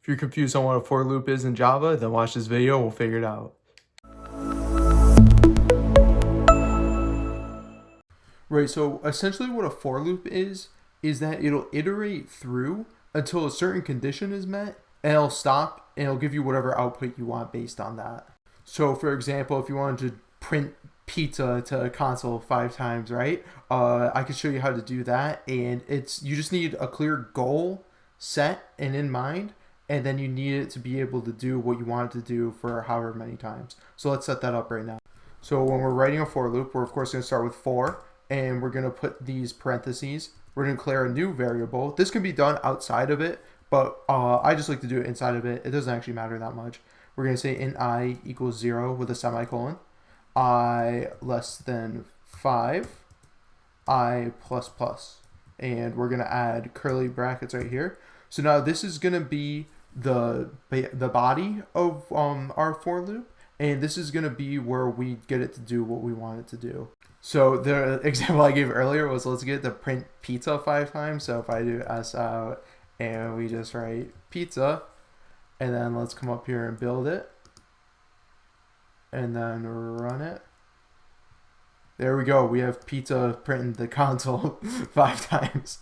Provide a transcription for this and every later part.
If you're confused on what a for loop is in Java, then watch this video, we'll figure it out. Right, so essentially what a for loop is that it'll iterate through until a certain condition is met, and it'll stop, and it'll give you whatever output you want based on that. So for example, if you wanted to print pizza to a console 5 times, right? I could show you how to do that, and you just need a clear goal set and in mind, and then you need it to be able to do what you want it to do for however many times. So let's set that up right now. So when we're writing a for loop, we're of course going to start with for, and we're going to put these parentheses. We're going to declare a new variable. This can be done outside of it, but I just like to do it inside of it. It doesn't actually matter that much. We're going to say int I equals 0 with a semicolon, I less than 5, I plus plus. And we're going to add curly brackets right here. So now this is going to be the body of our for loop, and this is going to be where we get it to do what we want it to do. So the example I gave earlier was, let's get it to print pizza 5 times. So if I do s out and we just write pizza, and then let's come up here and build it, and then run it. There we go. We have pizza printing the console 5 times.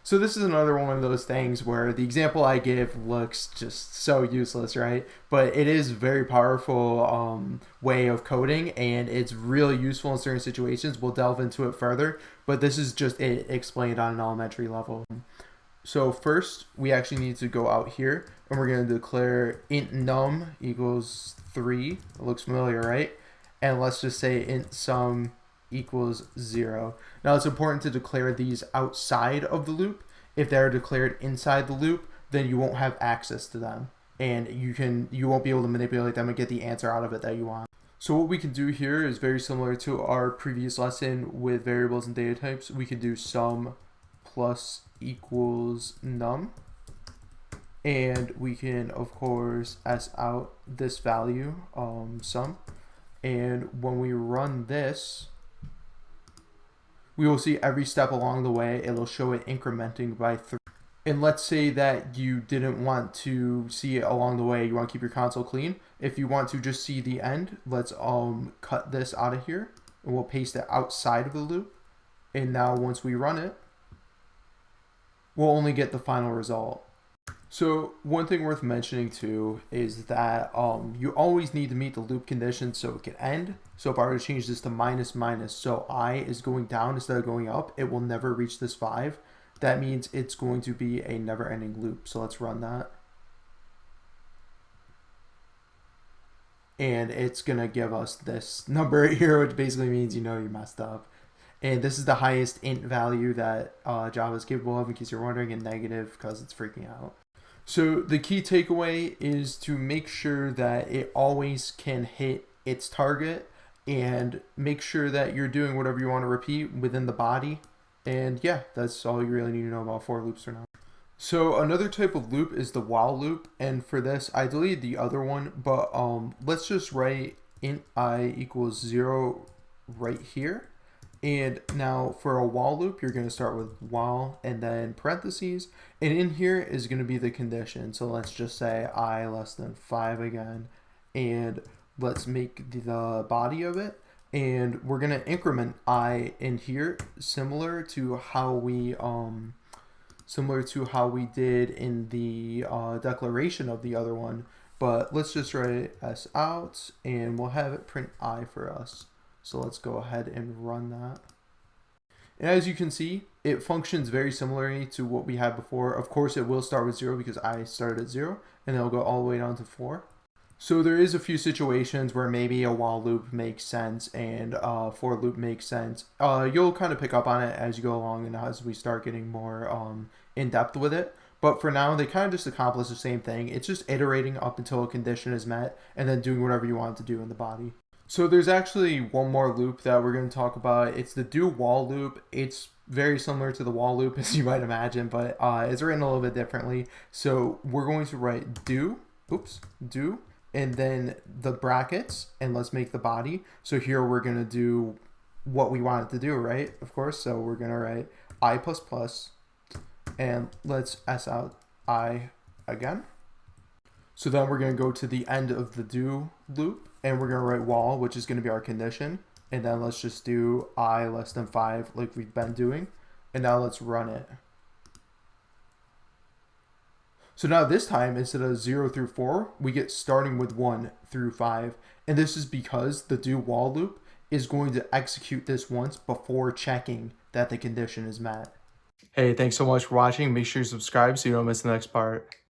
So this is another one of those things where the example I give looks just so useless, right? But it is a very powerful way of coding, and it's really useful in certain situations. We'll delve into it further, but this is just it explained on an elementary level. So first, we actually need to go out here, and we're going to declare int num equals 3. It looks familiar, right? And let's just say int sum equals 0. Now it's important to declare these outside of the loop. If they're declared inside the loop, then you won't have access to them, and you won't be able to manipulate them and get the answer out of it that you want. So what we can do here is very similar to our previous lesson with variables and data types. We can do sum plus equals num, and we can of course s out this value sum, and when we run this, we will see every step along the way it'll show it incrementing by 3. And let's say that you didn't want to see it along the way, you want to keep your console clean. If you want to just see the end, let's cut this out of here, and we'll paste it outside of the loop. And now once we run it, we'll only get the final result. So one thing worth mentioning too is that you always need to meet the loop condition so it can end. So if I were to change this to minus minus, so I is going down instead of going up, it will never reach this 5. That means it's going to be a never-ending loop. So let's run that. And it's going to give us this number here, which basically means you messed up. And this is the highest int value that Java is capable of, in case you're wondering, and negative because it's freaking out. So the key takeaway is to make sure that it always can hit its target, and make sure that you're doing whatever you want to repeat within the body. And yeah, that's all you really need to know about for loops for now. So another type of loop is the while loop, and for this I deleted the other one, but let's just write int I equals 0 right here. And now for a while loop, you're going to start with while and then parentheses, and in here is going to be the condition. So let's just say I less than 5 again, and let's make the body of it, and we're going to increment I in here, similar to how we did in the declaration of the other one. But let's just write s out, and we'll have it print I for us. So let's go ahead and run that. And as you can see, it functions very similarly to what we had before. Of course, it will start with 0 because I started at 0, and it'll go all the way down to 4. So there is a few situations where maybe a while loop makes sense and a for loop makes sense. You'll kind of pick up on it as you go along and as we start getting more in depth with it. But for now, they kind of just accomplish the same thing. It's just iterating up until a condition is met, and then doing whatever you want to do in the body. So there's actually one more loop that we're going to talk about. It's the do while loop. It's very similar to the while loop, as you might imagine, but it's written a little bit differently. So we're going to write do, and then the brackets, and let's make the body. So here we're going to do what we want it to do, right? Of course. So we're going to write I plus plus, and let's s out I again. So then we're going to go to the end of the do loop, and we're going to write while, which is going to be our condition. And then let's just do I less than 5 like we've been doing. And now let's run it. So now this time, instead of 0 through 4, we get starting with 1 through 5. And this is because the do while loop is going to execute this once before checking that the condition is met. Hey, thanks so much for watching. Make sure you subscribe so you don't miss the next part.